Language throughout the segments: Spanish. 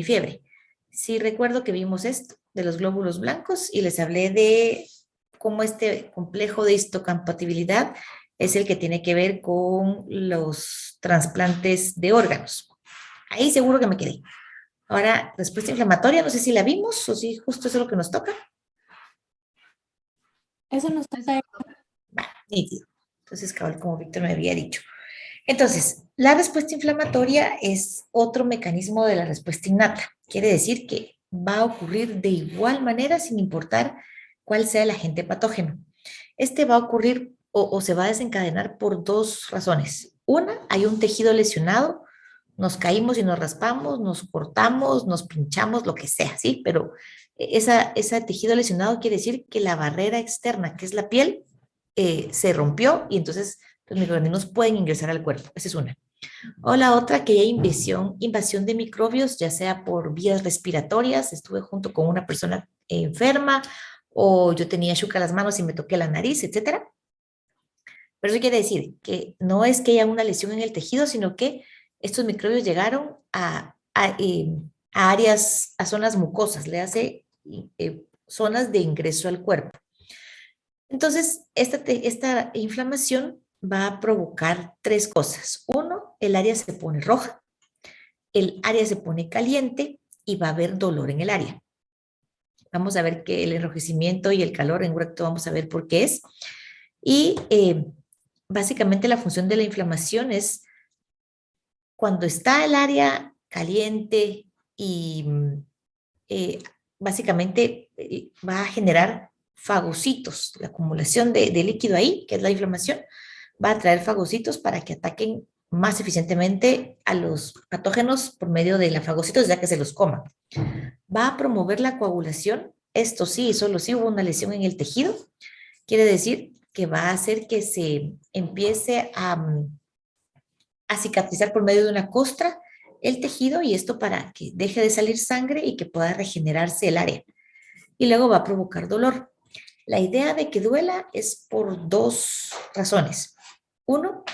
y fiebre. Sí recuerdo que vimos esto de los glóbulos blancos y les hablé de cómo este complejo de histocompatibilidad es el que tiene que ver con los trasplantes de órganos. Ahí seguro que me quedé. Ahora, respuesta inflamatoria, no sé si la vimos o si justo eso es lo que nos toca. Eso nos toca. Va, nítido. Entonces, cabal, como Víctor me había dicho. Entonces, la respuesta inflamatoria es otro mecanismo de la respuesta innata. Quiere decir que va a ocurrir de igual manera sin importar cuál sea el agente patógeno. Este va a ocurrir o se va a desencadenar por dos razones. Una, hay un tejido lesionado, nos caímos y nos raspamos, nos cortamos, nos pinchamos, lo que sea, ¿sí? Pero ese tejido lesionado quiere decir que la barrera externa, que es la piel, se rompió y entonces los microorganismos pueden ingresar al cuerpo. Esa es una. O la otra, que hay invasión de microbios, ya sea por vías respiratorias, estuve junto con una persona enferma, o yo tenía chuca las manos y me toqué la nariz, etcétera. Pero eso quiere decir que no es que haya una lesión en el tejido, sino que estos microbios llegaron a áreas, a zonas mucosas, le hace zonas de ingreso al cuerpo. Entonces, esta inflamación va a provocar tres cosas. Uno, el área se pone roja, el área se pone caliente y va a haber dolor en el área. Vamos a ver que el enrojecimiento y el calor, en un rato vamos a ver por qué es. Y básicamente la función de la inflamación es cuando está el área caliente y eh, básicamente va a generar fagocitos, la acumulación de líquido ahí, que es la inflamación, va a traer fagocitos para que ataquen más eficientemente a los patógenos por medio de la fagocitos, ya que se los coman. Va a promover la coagulación, esto sí, solo si hubo una lesión en el tejido, quiere decir que va a hacer que se empiece a cicatrizar por medio de una costra el tejido y esto para que deje de salir sangre y que pueda regenerarse el área. Y luego va a provocar dolor. La idea de que duela es por dos razones. Uno,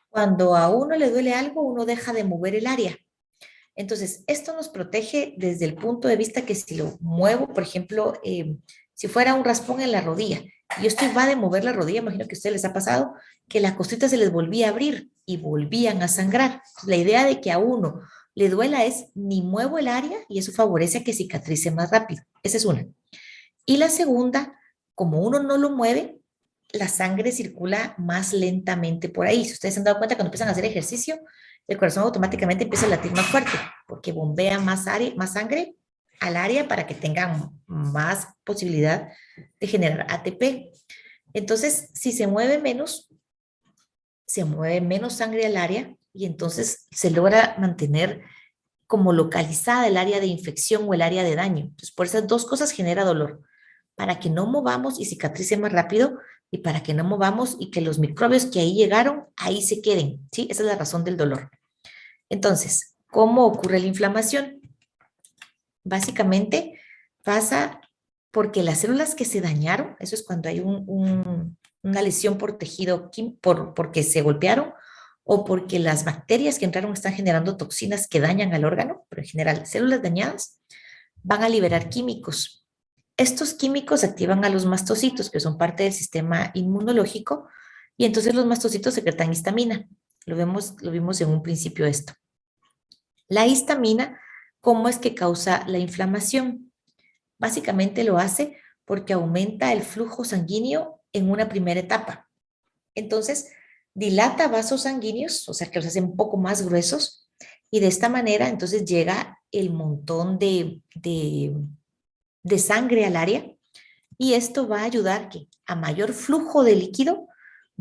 cuando a uno le duele algo, uno deja de mover el área. Entonces, esto nos protege desde el punto de vista que si lo muevo, por ejemplo, si fuera un raspón en la rodilla, y yo estoy va de mover la rodilla, imagino que a ustedes les ha pasado, que la cosita se les volvía a abrir y volvían a sangrar. La idea de que a uno le duela es ni muevo el área y eso favorece a que cicatrice más rápido. Esa es una. Y la segunda, como uno no lo mueve, la sangre circula más lentamente por ahí. Si ustedes se han dado cuenta, cuando empiezan a hacer ejercicio, el corazón automáticamente empieza a latir más fuerte, porque bombea más sangre al área para que tengan más posibilidad de generar ATP. Entonces, si se mueve menos sangre al área y entonces se logra mantener como localizada el área de infección o el área de daño. Entonces, por esas dos cosas genera dolor, para que no movamos y cicatrice más rápido y para que no movamos y que los microbios que ahí llegaron, ahí se queden, ¿sí? Esa es la razón del dolor. Entonces, ¿cómo ocurre la inflamación? Básicamente pasa porque las células que se dañaron, eso es cuando hay una lesión por tejido, porque se golpearon o porque las bacterias que entraron están generando toxinas que dañan al órgano, pero en general células dañadas van a liberar químicos. Estos químicos activan a los mastocitos, que son parte del sistema inmunológico, y entonces los mastocitos secretan histamina. Lo vimos en un principio esto. La histamina, ¿cómo es que causa la inflamación? Básicamente lo hace porque aumenta el flujo sanguíneo en una primera etapa. Entonces, dilata vasos sanguíneos, o sea que los hace un poco más gruesos, y de esta manera entonces llega el montón de sangre al área, y esto va a ayudar que a mayor flujo de líquido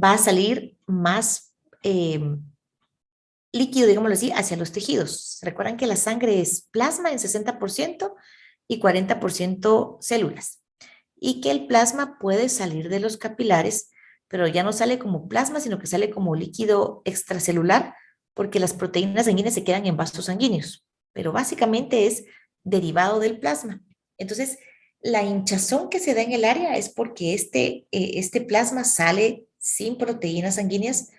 va a salir más líquido, digámoslo así, hacia los tejidos. Recuerdan que la sangre es plasma en 60% y 40% células. Y que el plasma puede salir de los capilares, pero ya no sale como plasma, sino que sale como líquido extracelular, porque las proteínas sanguíneas se quedan en vasos sanguíneos. Pero básicamente es derivado del plasma. Entonces, la hinchazón que se da en el área es porque este plasma sale sin proteínas sanguíneas,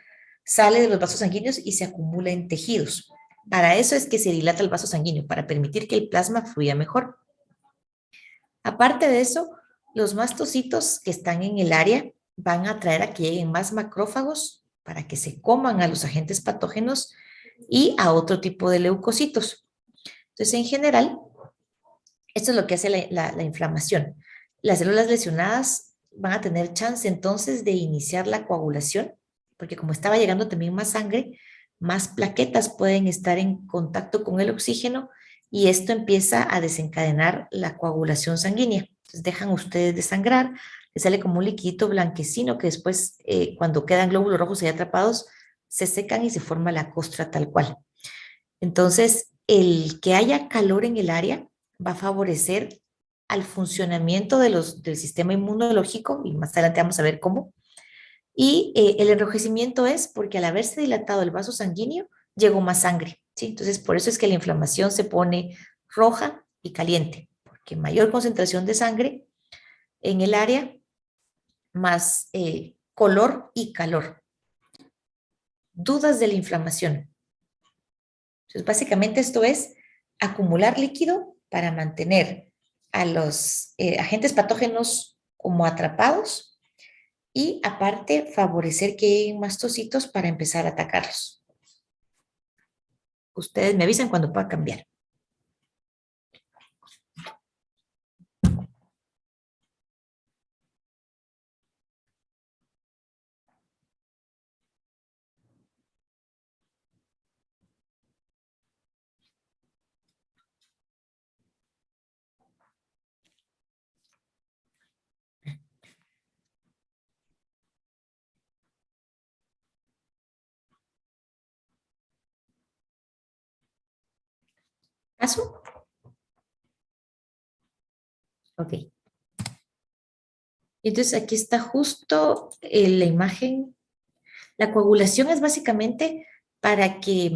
sale de los vasos sanguíneos y se acumula en tejidos. Para eso es que se dilata el vaso sanguíneo, para permitir que el plasma fluya mejor. Aparte de eso, los mastocitos que están en el área van a atraer a que lleguen más macrófagos para que se coman a los agentes patógenos y a otro tipo de leucocitos. Entonces, en general, esto es lo que hace la inflamación. Las células lesionadas van a tener chance entonces de iniciar la coagulación, porque como estaba llegando también más sangre, más plaquetas pueden estar en contacto con el oxígeno y esto empieza a desencadenar la coagulación sanguínea. Entonces dejan ustedes de sangrar, les sale como un liquidito blanquecino que después, cuando quedan glóbulos rojos ahí atrapados, se secan y se forma la costra tal cual. Entonces, el que haya calor en el área va a favorecer al funcionamiento del sistema inmunológico, y más adelante vamos a ver cómo. Y el enrojecimiento es porque al haberse dilatado el vaso sanguíneo, llegó más sangre, ¿sí? Entonces, por eso es que la inflamación se pone roja y caliente, porque mayor concentración de sangre en el área, más color y calor. Dudas de la inflamación. Entonces, básicamente esto es acumular líquido para mantener a los agentes patógenos como atrapados y aparte favorecer que lleguen mastocitos para empezar a atacarlos. Ustedes me avisan cuando pueda cambiar. ¿Paso? Ok. Entonces aquí está justo la imagen. La coagulación es básicamente para que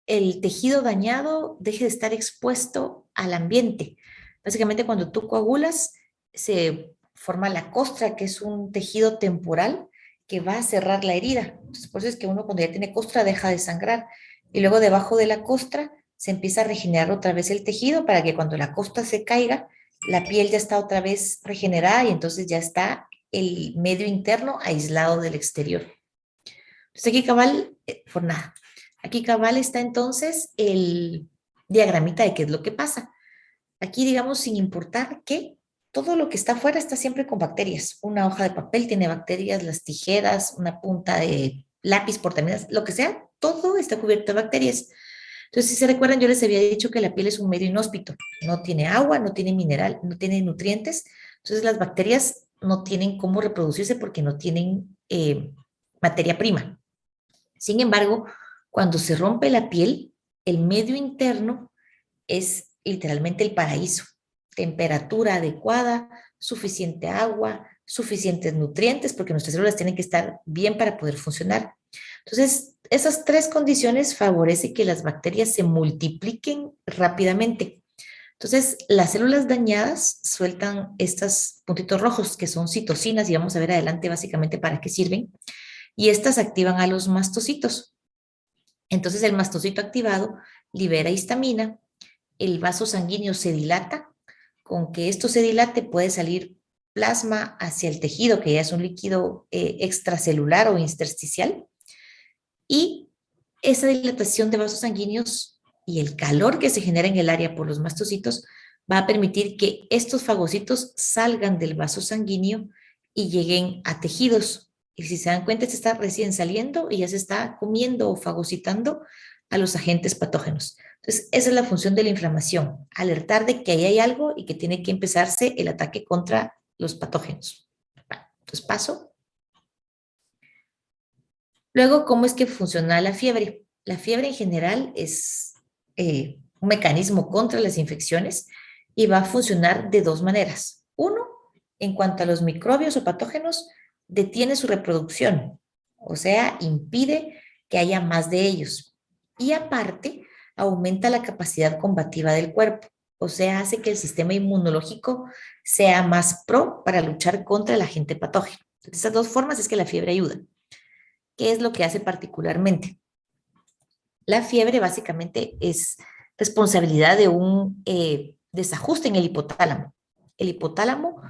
el tejido dañado deje de estar expuesto al ambiente. Básicamente cuando tú coagulas, se forma la costra, que es un tejido temporal que va a cerrar la herida. Entonces, por eso es que uno cuando ya tiene costra deja de sangrar. Y luego debajo de la costra se empieza a regenerar otra vez el tejido para que cuando la costra se caiga, la piel ya está otra vez regenerada y entonces ya está el medio interno aislado del exterior. Entonces aquí cabal, por nada. Aquí cabal está entonces el diagramita de qué es lo que pasa. Aquí digamos sin importar que todo lo que está afuera está siempre con bacterias. Una hoja de papel tiene bacterias, las tijeras, una punta de lápiz, portaminas, lo que sea, todo está cubierto de bacterias. Entonces, si se recuerdan, yo les había dicho que la piel es un medio inhóspito. No tiene agua, no tiene mineral, no tiene nutrientes. Entonces, las bacterias no tienen cómo reproducirse porque no tienen materia prima. Sin embargo, cuando se rompe la piel, el medio interno es literalmente el paraíso. Temperatura adecuada, suficiente agua, suficientes nutrientes, porque nuestras células tienen que estar bien para poder funcionar. Entonces, esas tres condiciones favorecen que las bacterias se multipliquen rápidamente. Entonces, las células dañadas sueltan estos puntitos rojos que son citocinas y vamos a ver adelante básicamente para qué sirven. Y estas activan a los mastocitos. Entonces el mastocito activado libera histamina, el vaso sanguíneo se dilata, con que esto se dilate puede salir plasma hacia el tejido, que ya es un líquido extracelular o intersticial, y esa dilatación de vasos sanguíneos y el calor que se genera en el área por los mastocitos va a permitir que estos fagocitos salgan del vaso sanguíneo y lleguen a tejidos. Y si se dan cuenta, se está recién saliendo y ya se está comiendo o fagocitando a los agentes patógenos. Entonces, esa es la función de la inflamación, alertar de que ahí hay algo y que tiene que empezarse el ataque contra los patógenos. Entonces, paso. Luego, ¿cómo es que funciona la fiebre? La fiebre en general es un mecanismo contra las infecciones y va a funcionar de dos maneras. Uno, en cuanto a los microbios o patógenos, detiene su reproducción, o sea, impide que haya más de ellos. Y aparte, aumenta la capacidad combativa del cuerpo, o sea, hace que el sistema inmunológico sea más pro para luchar contra el agente patógeno. De estas dos formas es que la fiebre ayuda. ¿Qué es lo que hace particularmente? La fiebre básicamente es responsabilidad de un desajuste en el hipotálamo. El hipotálamo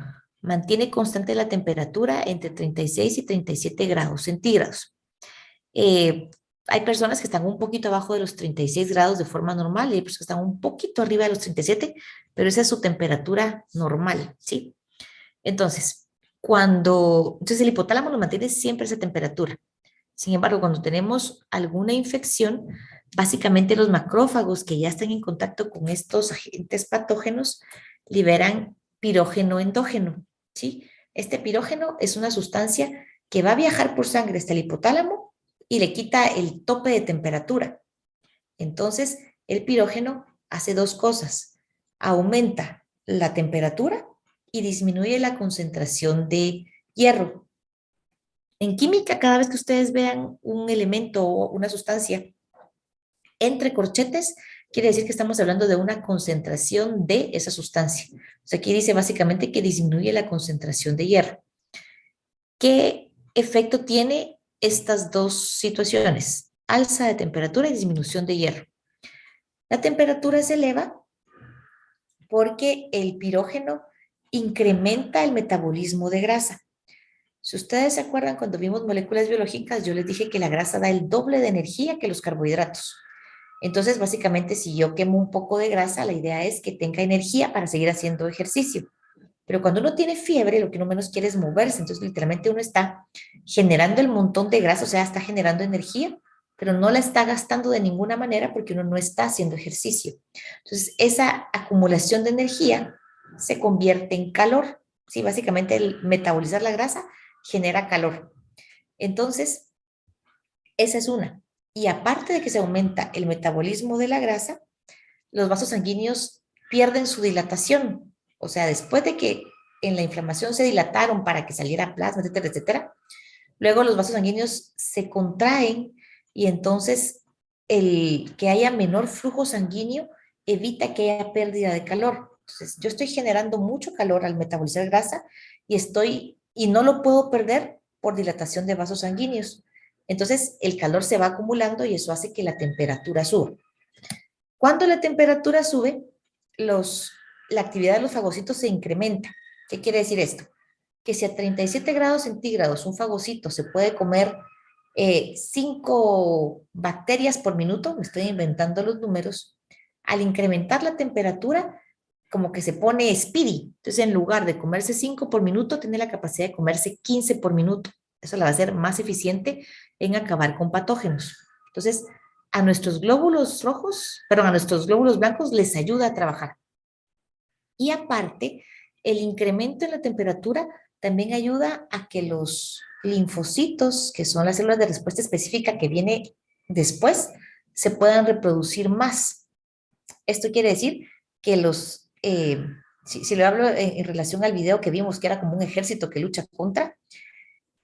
mantiene constante la temperatura entre 36 y 37 grados centígrados. Eh, Hay personas que están un poquito abajo de los 36 grados de forma normal y hay personas que están un poquito arriba de los 37, pero esa es su temperatura normal, ¿sí? Entonces el hipotálamo nos mantiene siempre esa temperatura. Sin embargo, cuando tenemos alguna infección, básicamente los macrófagos que ya están en contacto con estos agentes patógenos liberan pirógeno endógeno, ¿sí? Este pirógeno es una sustancia que va a viajar por sangre hasta el hipotálamo y le quita el tope de temperatura. Entonces, el pirógeno hace dos cosas. Aumenta la temperatura y disminuye la concentración de hierro. En química, cada vez que ustedes vean un elemento o una sustancia entre corchetes, quiere decir que estamos hablando de una concentración de esa sustancia. O sea, aquí dice básicamente que disminuye la concentración de hierro. ¿Qué efecto tiene estas dos situaciones? Alza de temperatura y disminución de hierro. La temperatura se eleva porque el pirógeno incrementa el metabolismo de grasa. Si ustedes se acuerdan cuando vimos moléculas biológicas, yo les dije que la grasa da el doble de energía que los carbohidratos. Entonces, básicamente, si yo quemo un poco de grasa, la idea es que tenga energía para seguir haciendo ejercicio. Pero cuando uno tiene fiebre, lo que uno menos quiere es moverse. Entonces, literalmente uno está generando el montón de grasa, o sea, está generando energía, pero no la está gastando de ninguna manera porque uno no está haciendo ejercicio. Entonces, esa acumulación de energía se convierte en calor. Sí, básicamente el metabolizar la grasa genera calor. Entonces, esa es una. Y aparte de que se aumenta el metabolismo de la grasa, los vasos sanguíneos pierden su dilatación. O sea, después de que en la inflamación se dilataron para que saliera plasma, etcétera, etcétera, luego los vasos sanguíneos se contraen y entonces el que haya menor flujo sanguíneo evita que haya pérdida de calor. Entonces, yo estoy generando mucho calor al metabolizar grasa y no lo puedo perder por dilatación de vasos sanguíneos. Entonces, el calor se va acumulando y eso hace que la temperatura suba. Cuando la temperatura sube, la actividad de los fagocitos se incrementa. ¿Qué quiere decir esto? Que si a 37 grados centígrados un fagocito se puede comer 5 bacterias por minuto, me estoy inventando los números, al incrementar la temperatura, como que se pone speedy. Entonces, en lugar de comerse 5 por minuto, tiene la capacidad de comerse 15 por minuto. Eso la va a hacer más eficiente en acabar con patógenos. Entonces, a nuestros glóbulos rojos, perdón, a nuestros glóbulos blancos les ayuda a trabajar. Y aparte, el incremento en la temperatura también ayuda a que los linfocitos, que son las células de respuesta específica que viene después, se puedan reproducir más. Esto quiere decir que si lo hablo en relación al video que vimos, que era como un ejército que lucha contra,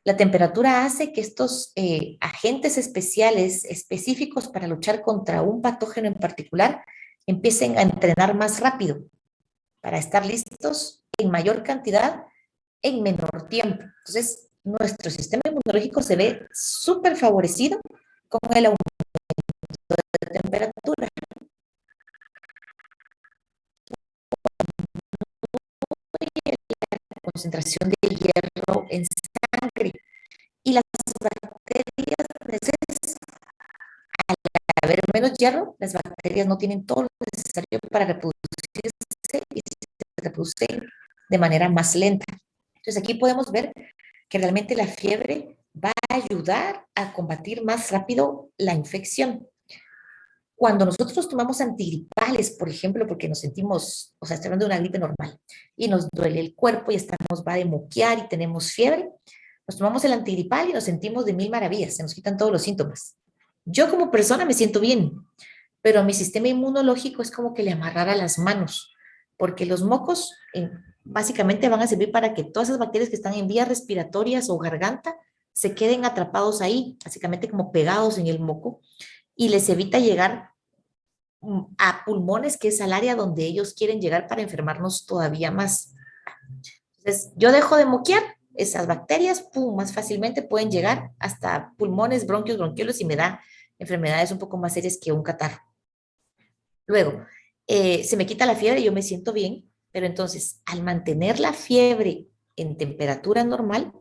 la temperatura hace que estos agentes especiales específicos para luchar contra un patógeno en particular empiecen a entrenar más rápido para estar listos en mayor cantidad en menor tiempo. Entonces, nuestro sistema inmunológico se ve súper favorecido con el aumento de temperatura. La concentración de hierro en sangre y las bacterias necesitan haber menos hierro, las bacterias no tienen todo lo necesario para reproducirse y se reproducen de manera más lenta. Entonces aquí podemos ver que realmente la fiebre va a ayudar a combatir más rápido la infección. Cuando nosotros tomamos antigripales, por ejemplo, porque nos sentimos, o sea, estoy hablando de una gripe normal, y nos duele el cuerpo y nos va a moquear y tenemos fiebre, nos tomamos el antigripal y nos sentimos de mil maravillas, se nos quitan todos los síntomas. Yo como persona me siento bien, pero a mi sistema inmunológico es como que le amarrara las manos, porque los mocos básicamente van a servir para que todas esas bacterias que están en vías respiratorias o garganta se queden atrapados ahí, básicamente como pegados en el moco, y les evita llegar a pulmones, que es al área donde ellos quieren llegar para enfermarnos todavía más. Entonces, yo dejo de moquear, esas bacterias, pum, más fácilmente pueden llegar hasta pulmones, bronquios, bronquiolos y me da enfermedades un poco más serias que un catarro. Luego, se me quita la fiebre y yo me siento bien, pero entonces al mantener la fiebre en temperatura normal,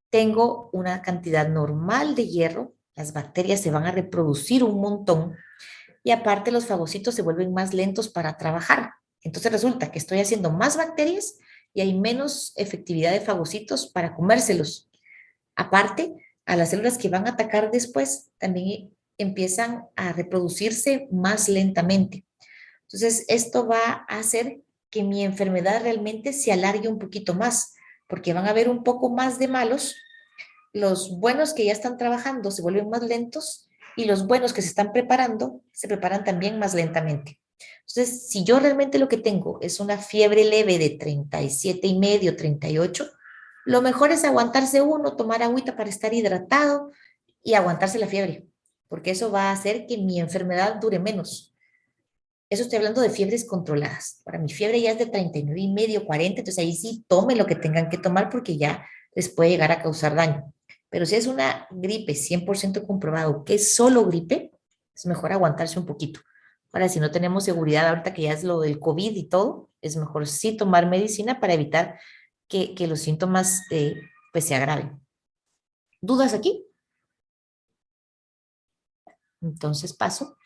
tengo una cantidad normal de hierro, las bacterias se van a reproducir un montón y aparte los fagocitos se vuelven más lentos para trabajar. Entonces resulta que estoy haciendo más bacterias y hay menos efectividad de fagocitos para comérselos. Aparte, a las células que van a atacar después también empiezan a reproducirse más lentamente. Entonces, esto va a hacer que mi enfermedad realmente se alargue un poquito más, porque van a haber un poco más de malos. Los buenos que ya están trabajando se vuelven más lentos y los buenos que se están preparando se preparan también más lentamente. Entonces, si yo realmente lo que tengo es una fiebre leve de 37,5, 38, lo mejor es aguantarse uno, tomar agüita para estar hidratado y aguantarse la fiebre, porque eso va a hacer que mi enfermedad dure menos. Eso estoy hablando de fiebres controladas. Para mi fiebre ya es de 39,5, 40, entonces ahí sí tomen lo que tengan que tomar porque ya les puede llegar a causar daño. Pero si es una gripe 100% comprobado que es solo gripe, es mejor aguantarse un poquito. Ahora, si no tenemos seguridad ahorita que ya es lo del COVID y todo, es mejor sí tomar medicina para evitar que los síntomas pues se agraven. ¿Dudas aquí? Entonces paso.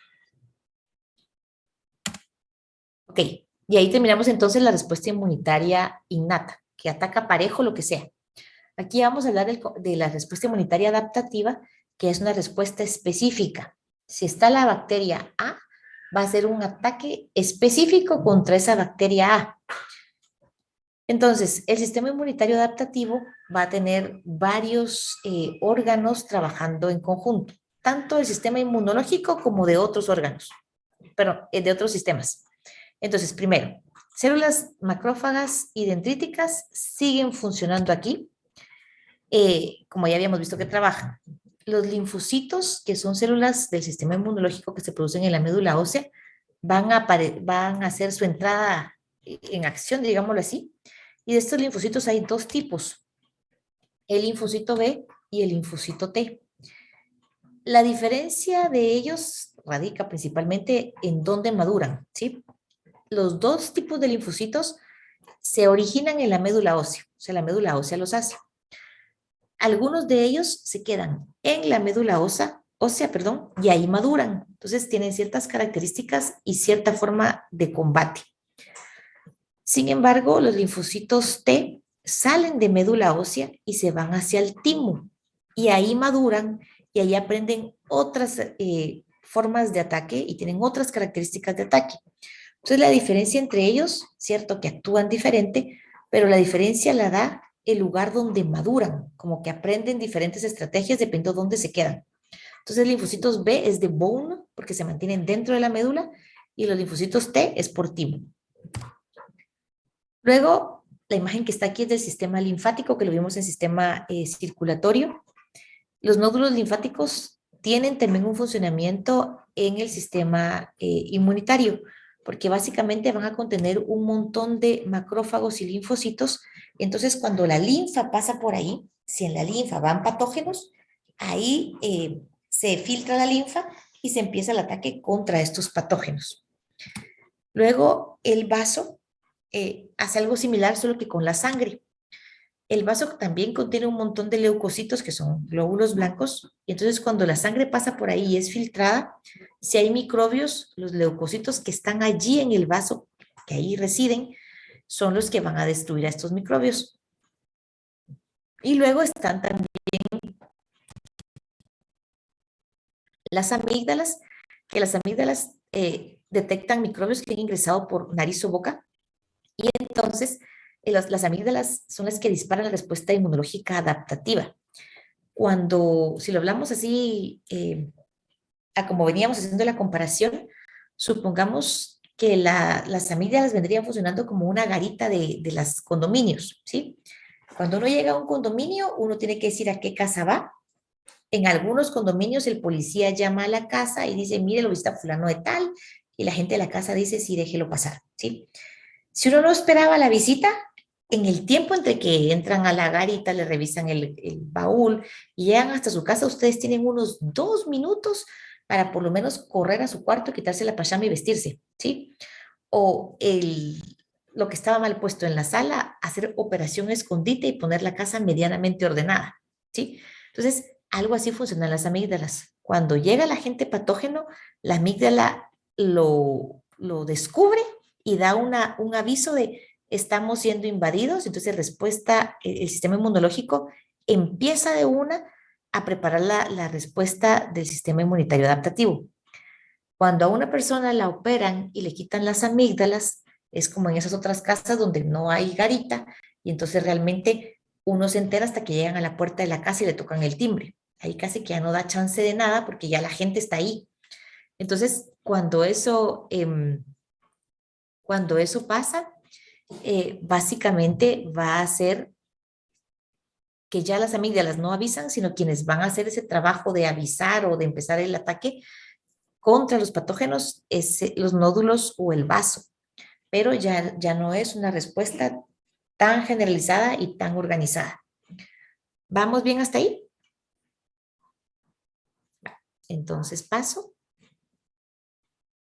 Ok, y ahí terminamos entonces la respuesta inmunitaria innata, que ataca parejo lo que sea. Aquí vamos a hablar de la respuesta inmunitaria adaptativa, que es una respuesta específica. Si está la bacteria A, va a ser un ataque específico contra esa bacteria A. Entonces, el sistema inmunitario adaptativo va a tener varios órganos trabajando en conjunto, tanto el sistema inmunológico como de otros órganos, pero de otros sistemas. Entonces, primero, células macrófagas y dendríticas siguen funcionando aquí, como ya habíamos visto que trabajan. Los linfocitos, que son células del sistema inmunológico que se producen en la médula ósea, van a hacer su entrada en acción, digámoslo así. Y de estos linfocitos hay dos tipos, el linfocito B y el linfocito T. La diferencia de ellos radica principalmente en dónde maduran, ¿sí? Los dos tipos de linfocitos se originan en la médula ósea, o sea, la médula ósea los hace. Algunos de ellos se quedan en la médula ósea, perdón, y ahí maduran. Entonces tienen ciertas características y cierta forma de combate. Sin embargo, los linfocitos T salen de médula ósea y se van hacia el timo y ahí maduran y ahí aprenden otras formas de ataque y tienen otras características de ataque. Entonces la diferencia entre ellos, cierto que actúan diferente, pero la diferencia la da el lugar donde maduran, como que aprenden diferentes estrategias dependiendo de dónde se quedan. Entonces, linfocitos B es de bone, porque se mantienen dentro de la médula, y los linfocitos T es por timo. Luego, la imagen que está aquí es del sistema linfático, que lo vimos en sistema circulatorio. Los nódulos linfáticos tienen también un funcionamiento en el sistema inmunitario, porque básicamente van a contener un montón de macrófagos y linfocitos. Entonces, cuando la linfa pasa por ahí, si en la linfa van patógenos, ahí se filtra la linfa y se empieza el ataque contra estos patógenos. Luego, el vaso hace algo similar, solo que con la sangre. El vaso también contiene un montón de leucocitos, que son glóbulos blancos, y entonces cuando la sangre pasa por ahí y es filtrada, si hay microbios, los leucocitos que están allí en el vaso, que ahí residen, son los que van a destruir a estos microbios. Y luego están también las amígdalas, que las amígdalas detectan microbios que han ingresado por nariz o boca, y entonces las amígdalas son las que disparan la respuesta inmunológica adaptativa. Cuando, si lo hablamos así, a como veníamos haciendo la comparación, supongamos que las amígdalas vendrían funcionando como una garita de los condominios, ¿sí? Cuando uno llega a un condominio, uno tiene que decir a qué casa va. En algunos condominios el policía llama a la casa y dice, mire, lo visita fulano de tal, y la gente de la casa dice, sí, déjelo pasar, ¿sí? Si uno no esperaba la visita, en el tiempo entre que entran a la garita, le revisan el baúl y llegan hasta su casa, ustedes tienen unos 2 minutos para por lo menos correr a su cuarto, quitarse la pijama y vestirse, ¿sí? O lo que estaba mal puesto en la sala, hacer operación escondite y poner la casa medianamente ordenada, ¿sí? Entonces, algo así funcionan las amígdalas. Cuando llega el agente patógeno, la amígdala lo descubre y da un aviso de estamos siendo invadidos, entonces respuesta, el sistema inmunológico empieza de una a preparar la respuesta del sistema inmunitario adaptativo. Cuando a una persona la operan y le quitan las amígdalas, es como en esas otras casas donde no hay garita y entonces realmente uno se entera hasta que llegan a la puerta de la casa y le tocan el timbre. Ahí casi que ya no da chance de nada porque ya la gente está ahí. Entonces, cuando eso pasa, básicamente va a ser que ya las amígdalas no avisan, sino quienes van a hacer ese trabajo de avisar o de empezar el ataque contra los patógenos es los nódulos o el vaso, pero ya no es una respuesta tan generalizada y tan organizada. ¿Vamos bien hasta ahí? Entonces paso.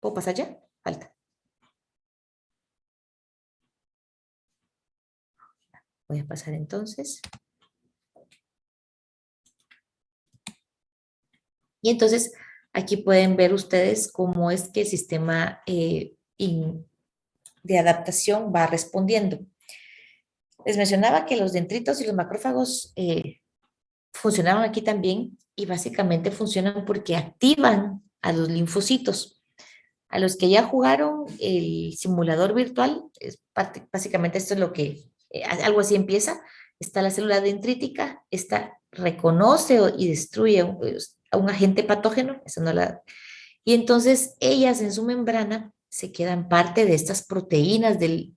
¿Puedo pasar ya? Falta. Voy a pasar entonces. Y entonces aquí pueden ver ustedes cómo es que el sistema de adaptación va respondiendo. Les mencionaba que los dendritos y los macrófagos funcionaban aquí también y básicamente funcionan porque activan a los linfocitos. A los que ya jugaron el simulador virtual, básicamente esto es lo que, algo así empieza, está la célula dendrítica, esta reconoce y destruye a un agente patógeno, eso no la, y entonces ellas en su membrana se quedan parte de estas proteínas del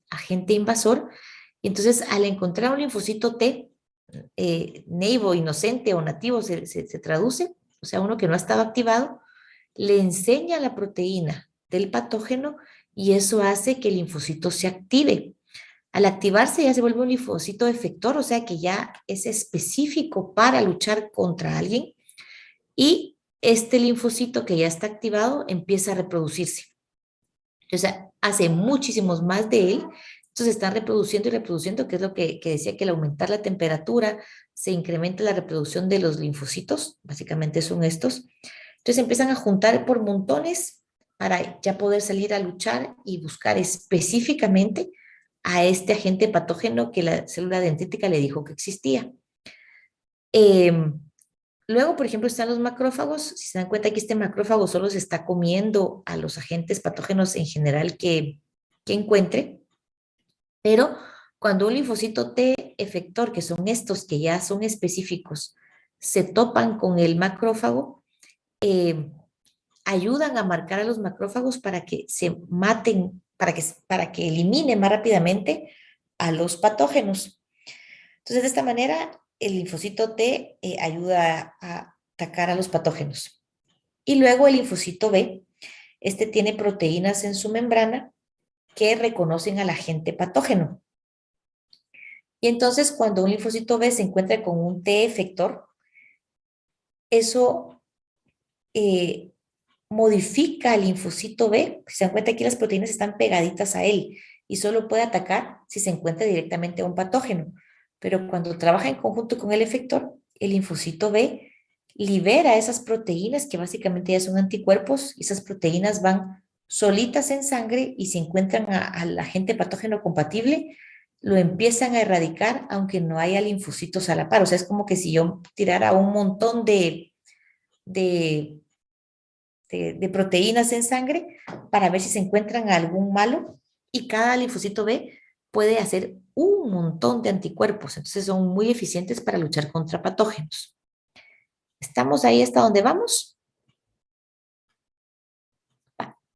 agente invasor, y entonces al encontrar un linfocito T, naivo, inocente o nativo se traduce, o sea, uno que no ha estado activado, le enseña la proteína del patógeno y eso hace que el linfocito se active. Al activarse ya se vuelve un linfocito efector, o sea que ya es específico para luchar contra alguien y este linfocito que ya está activado empieza a reproducirse. O sea, hace muchísimos más de él. Entonces están reproduciendo y reproduciendo, que es lo que decía que al aumentar la temperatura se incrementa la reproducción de los linfocitos, básicamente son estos. Entonces empiezan a juntar por montones para ya poder salir a luchar y buscar específicamente a este agente patógeno que la célula dendrítica le dijo que existía. Luego, por ejemplo, están los macrófagos. Si se dan cuenta que este macrófago solo se está comiendo a los agentes patógenos en general que encuentre, pero cuando un linfocito T efector, que son estos que ya son específicos, se topan con el macrófago, eh, ayudan a marcar a los macrófagos para que se maten, para que eliminen más rápidamente a los patógenos. Entonces, de esta manera, el linfocito T ayuda a atacar a los patógenos. Y luego el linfocito B, este tiene proteínas en su membrana que reconocen al agente patógeno. Y entonces, cuando un linfocito B se encuentra con un T efector, eso modifica al linfocito B. Si se dan cuenta, aquí las proteínas están pegaditas a él y solo puede atacar si se encuentra directamente a un patógeno. Pero cuando trabaja en conjunto con el efector, el linfocito B libera esas proteínas que básicamente ya son anticuerpos y esas proteínas van solitas en sangre y si encuentran al agente patógeno compatible, lo empiezan a erradicar aunque no haya linfocitos a la par. O sea, es como que si yo tirara un montón de de proteínas en sangre para ver si se encuentran algún malo y cada linfocito B puede hacer un montón de anticuerpos, entonces son muy eficientes para luchar contra patógenos. ¿Estamos ahí hasta donde vamos?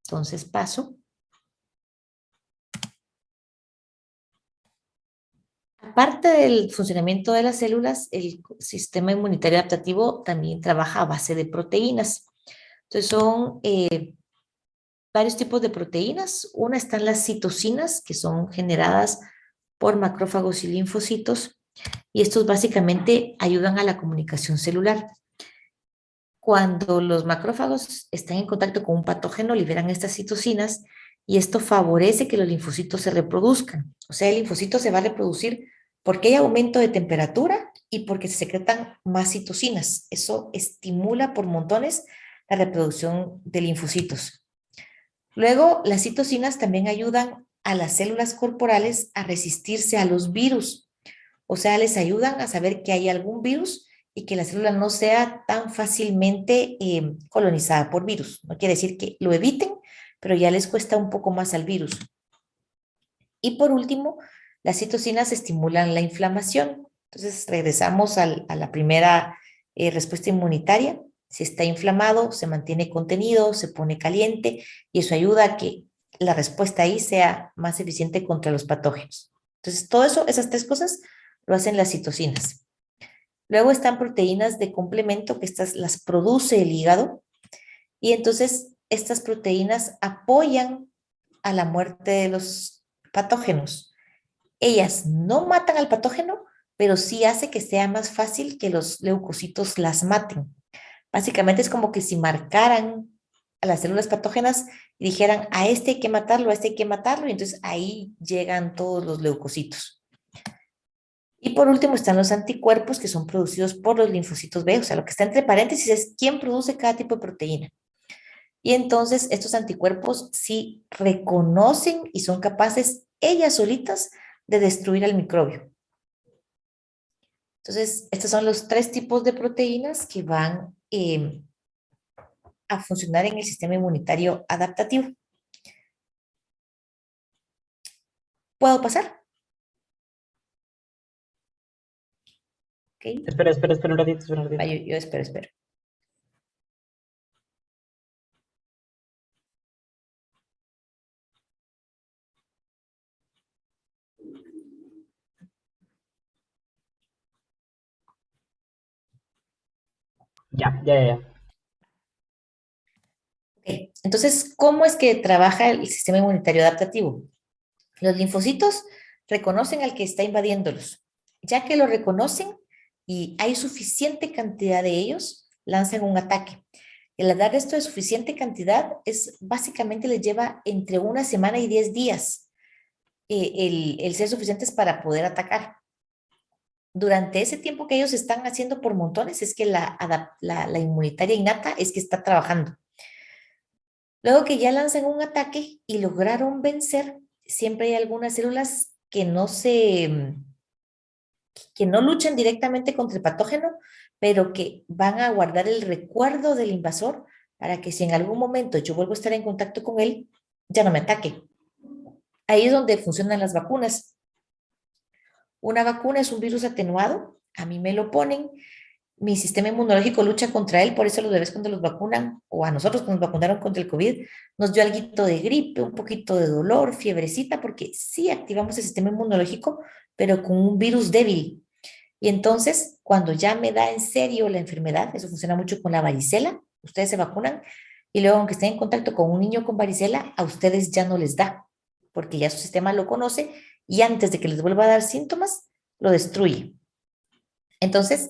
Entonces paso. Aparte del funcionamiento de las células, el sistema inmunitario adaptativo también trabaja a base de proteínas. Entonces son varios tipos de proteínas. Una están las citocinas, que son generadas por macrófagos y linfocitos, y estos básicamente ayudan a la comunicación celular. cuando los macrófagos están en contacto con un patógeno, liberan estas citocinas y esto favorece que los linfocitos se reproduzcan. O sea, el linfocito se va a reproducir porque hay aumento de temperatura y porque se secretan más citocinas. Eso estimula por montones la reproducción de linfocitos. Luego, las citocinas también ayudan a las células corporales a resistirse a los virus. O sea, les ayudan a saber que hay algún virus y que la célula no sea tan fácilmente colonizada por virus. No quiere decir que lo eviten, pero ya les cuesta un poco más al virus. Y por último, las citocinas estimulan la inflamación. Entonces, regresamos a la primera respuesta inmunitaria. Si está inflamado, se mantiene contenido, se pone caliente y eso ayuda a que la respuesta ahí sea más eficiente contra los patógenos. Entonces, todo eso, esas tres cosas, lo hacen las citocinas. Luego están proteínas de complemento, que estas las produce el hígado, y entonces estas proteínas apoyan a la muerte de los patógenos. Ellas no matan al patógeno, pero sí hace que sea más fácil que los leucocitos las maten. Básicamente es como que si marcaran a las células patógenas y dijeran, a este hay que matarlo, a este hay que matarlo, y entonces ahí llegan todos los leucocitos. Y por último están los anticuerpos que son producidos por los linfocitos B, o sea, lo que está entre paréntesis es quién produce cada tipo de proteína. Y entonces estos anticuerpos sí reconocen y son capaces ellas solitas de destruir al microbio. Entonces, estos son los tres tipos de proteínas que van a funcionar en el sistema inmunitario adaptativo. ¿Puedo pasar? ¿Ok? Espera un ratito, espera un Va, ratito. yo espero. Ya. Ok. Entonces, ¿cómo es que trabaja el sistema inmunitario adaptativo? Los linfocitos reconocen al que está invadiéndolos. Ya que lo reconocen y hay suficiente cantidad de ellos, lanzan un ataque. El dar esto de suficiente cantidad es básicamente les lleva entre una semana y 10 días el ser suficientes para poder atacar. Durante ese tiempo que ellos están haciendo por montones es que la inmunitaria innata es que está trabajando. Luego que ya lanzan un ataque y lograron vencer, siempre hay algunas células que no luchan directamente contra el patógeno, pero que van a guardar el recuerdo del invasor para que si en algún momento yo vuelvo a estar en contacto con él, ya no me ataque. Ahí es donde funcionan las vacunas. Una vacuna es un virus atenuado, a mí me lo ponen, mi sistema inmunológico lucha contra él, por eso los bebés cuando los vacunan, o a nosotros cuando nos vacunaron contra el COVID, nos dio algo de gripe, un poquito de dolor, fiebrecita, porque sí activamos el sistema inmunológico, pero con un virus débil. Y entonces, cuando ya me da en serio la enfermedad, eso funciona mucho con la varicela, ustedes se vacunan y luego, aunque estén en contacto con un niño con varicela, a ustedes ya no les da, porque ya su sistema lo conoce y antes de que les vuelva a dar síntomas, lo destruye. Entonces,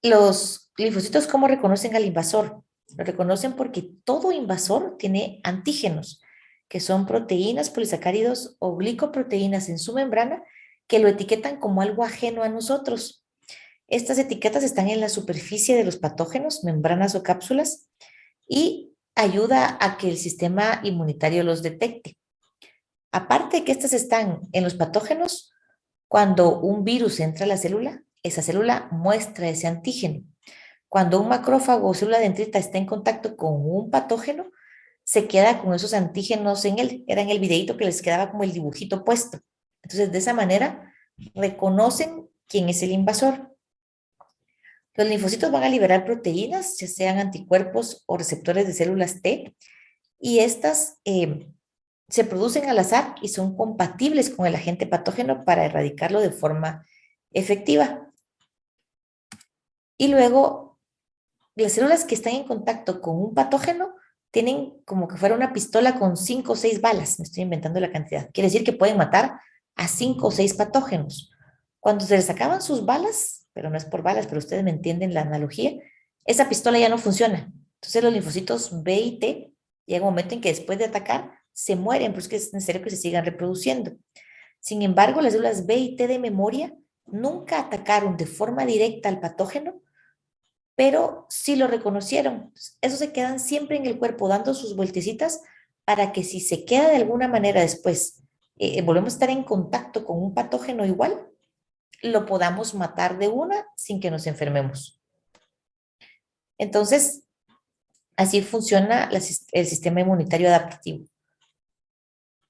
los linfocitos, ¿cómo reconocen al invasor? Lo reconocen porque todo invasor tiene antígenos, que son proteínas, polisacáridos o glicoproteínas en su membrana que lo etiquetan como algo ajeno a nosotros. Estas etiquetas están en la superficie de los patógenos, membranas o cápsulas, y ayuda a que el sistema inmunitario los detecte. Aparte de que estas están en los patógenos, cuando un virus entra a la célula, esa célula muestra ese antígeno. Cuando un macrófago o célula dendrita está en contacto con un patógeno, se queda con esos antígenos en él. Era en el videito que les quedaba como el dibujito puesto. Entonces, de esa manera, reconocen quién es el invasor. Los linfocitos van a liberar proteínas, ya sean anticuerpos o receptores de células T, y estas se producen al azar y son compatibles con el agente patógeno para erradicarlo de forma efectiva. Y luego, las células que están en contacto con un patógeno tienen como que fuera una pistola con 5 o 6 balas, me estoy inventando la cantidad. Quiere decir que pueden matar a 5 o 6 patógenos. Cuando se les acaban sus balas, pero no es por balas, pero ustedes me entienden la analogía, esa pistola ya no funciona. Entonces los linfocitos B y T llega un momento en que después de atacar se mueren, pues que es necesario que se sigan reproduciendo. Sin embargo, las células B y T de memoria nunca atacaron de forma directa al patógeno, pero sí lo reconocieron. Eso se quedan siempre en el cuerpo dando sus vueltecitas para que si se queda de alguna manera después, volvemos a estar en contacto con un patógeno igual, lo podamos matar de una sin que nos enfermemos. Entonces, así funciona el sistema inmunitario adaptativo.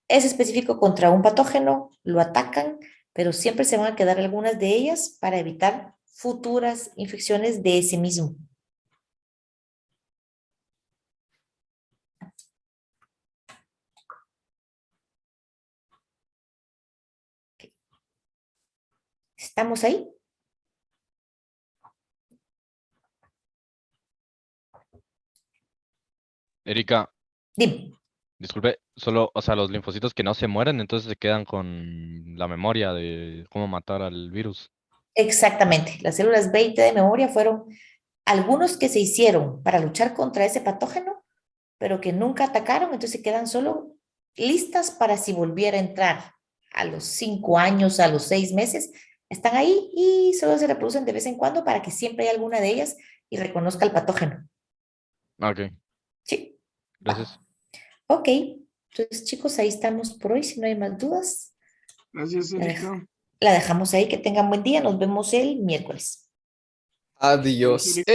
Es específico contra un patógeno, lo atacan, pero siempre se van a quedar algunas de ellas para evitar futuras infecciones de ese mismo. ¿Estamos ahí? Erika, Dime. disculpe, solo, o sea, los linfocitos que no se mueren, entonces se quedan con la memoria de cómo matar al virus. Exactamente. Las células B y T de memoria fueron algunos que se hicieron para luchar contra ese patógeno, pero que nunca atacaron, entonces quedan solo listas para si volviera a entrar a los 5 años, a los 6 meses, están ahí y solo se reproducen de vez en cuando para que siempre haya alguna de ellas y reconozca el patógeno. Ah, ok, Sí. gracias. Ok, entonces chicos, ahí estamos por hoy. Si no hay más dudas, Gracias, la, Erika. la dejamos ahí. Que tengan buen día. Nos vemos el miércoles. Gracias, Adiós. Erika.